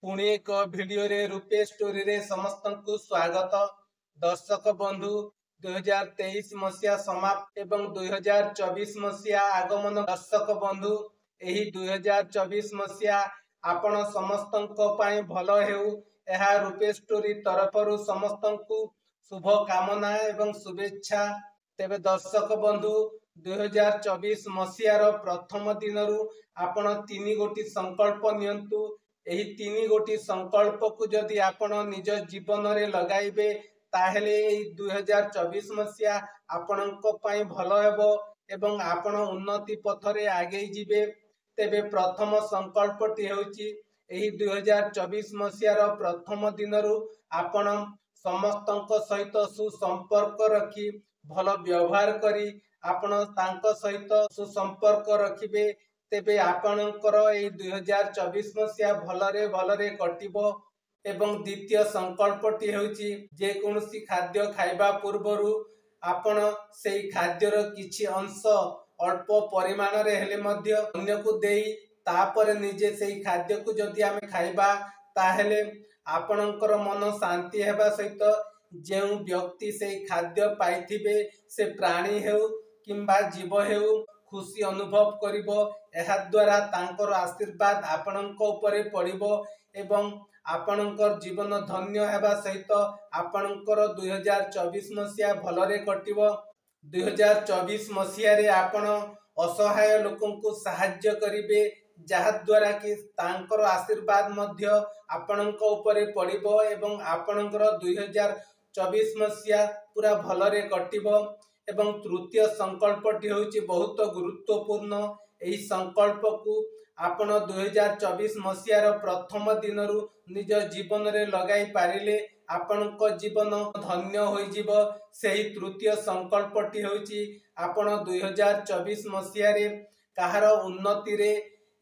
पुणी एक भिडियो रे रूपे स्टोरी रे समस्त को स्वागत। दर्शक बंधु 2023 मसीहा समाप्त एवं 2024 मसीहा आगमन। दर्शक बंधु एही 2024 मसीहा आपण समस्त भल हेउ एहा रूपे स्टोरी तरफरु समस्त को शुभ कामना एवं शुभेच्छा। तेबे दर्शक बंधु 2024 मसीहार प्रथम दिनरु आपण 3 गोटी संकल्प नियंतु। एही 3 गोटी संकल्प को जदि आपण निज जीवन रे लगाइबे ताहेले 2024 मसीहा आपणको पई भलो हेबो एवं आपण उन्नति पथरे आगे जिबे। तेबे प्रथम संकल्पटी हेउची एही 2024 मसीहार प्रथम दिनरु आपण समस्तଙ୍କ सहित सुसंपर्क रखी भलो व्यवहार करी आपण तांको सहित सुसंपर्क रखिबे। तेबे आपणकर ए 2024 मसीहा भलरे कटिबो। एवं द्वितीय संकल्पटी हेउची जे कोनसी खाद्य खाइबा पूर्वरु आपण सेई खाद्यर किछि अंश अल्प परिमाण रे हेले मध्य अन्य को देई तापर निजे सेई खाद्य को जदि आमे खाइबा ताहेले आपणकर मन शांति हेबा सहित जे व्यक्ति सेई खाद्य पाइथिबे से प्राणी हेउ किंबा जीव हेउ खुशी अनुभव करिबो। एहा द्वारा तांकर आशीर्वाद आपणक ऊपर पड़िबो एवं आपणकर जीवन धन्य हेबा सहित आपणकर 2024 मसीहा भलरे कटिबो। 2024 मसीहा रे आपण असहाय लोकन को सहाय्य करिबे जहा द्वारा कि तांकर आशीर्वाद मध्य आपणक ऊपर पड़िबो एवं आपणकर 2024 मसीहा पूरा भलरे कटिबो। एवं तृतीय संकल्पटी होची बहुत गुरुत्वपूर्ण। एही संकल्प को आपण 2024 मसीहार प्रथम दिनरु निज जीवन रे लगाई पारिले आपणको जीवन धन्य होई जिवो। सेही तृतीय संकल्पटी होची आपण 2024 मसीहा रे काहार उन्नति रे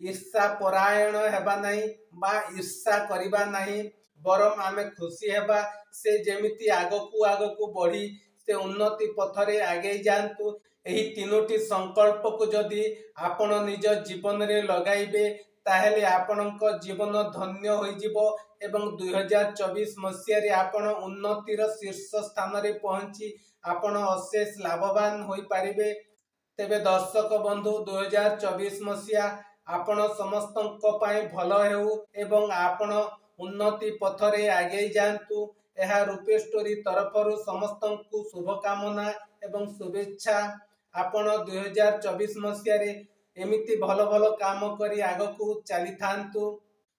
ईर्षा परायण हेबा नाही बा ईर्षा करिबा नाही बरम आमे खुशी हेबा से जेमिति आगकू बढ़ी से उन्नति पथरे आगे जानतु। एही तीनोटी संकल्प को जदि आपण निज जीवन रे लगाइबे ताहेले आपणक जीवन धन्य होई जिवो एवं 2024 मसीहा रे आपण उन्नतिर शीर्ष स्थान रे पहुंची आपण अशेष लाभवान होई पारिबे। तेबे दर्शक बंधु 2024 मसीहा आपण समस्तक पई भलो हेउ एवं आपण उन्नति पथरे आगे जानतु। एहा रूपे स्टोरी तरफरु समस्त को शुभ कामना एवं शुभेच्छा। आपण 2024 मसीहा रे एमिति भलो भलो काम करी आगकू चली थांतु।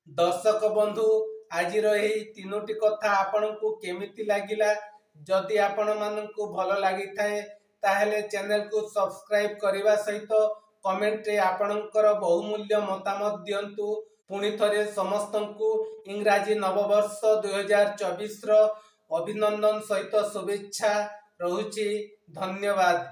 दर्शक बंधु आजिर एही तीनोटी कथा आपण को केमिति लागिला जदि आपण माननकू भलो लागि थाए ताहेले चैनल को सब्सक्राइब करिवा सहित कमेंट रे आपणकर बहुमूल्य मतामत दियंतु। पुणी थरे समस्त को इंग्राजी नववर्ष 2024 रो अभिनंदन सहित शुभेच्छा रहुची। धन्यवाद।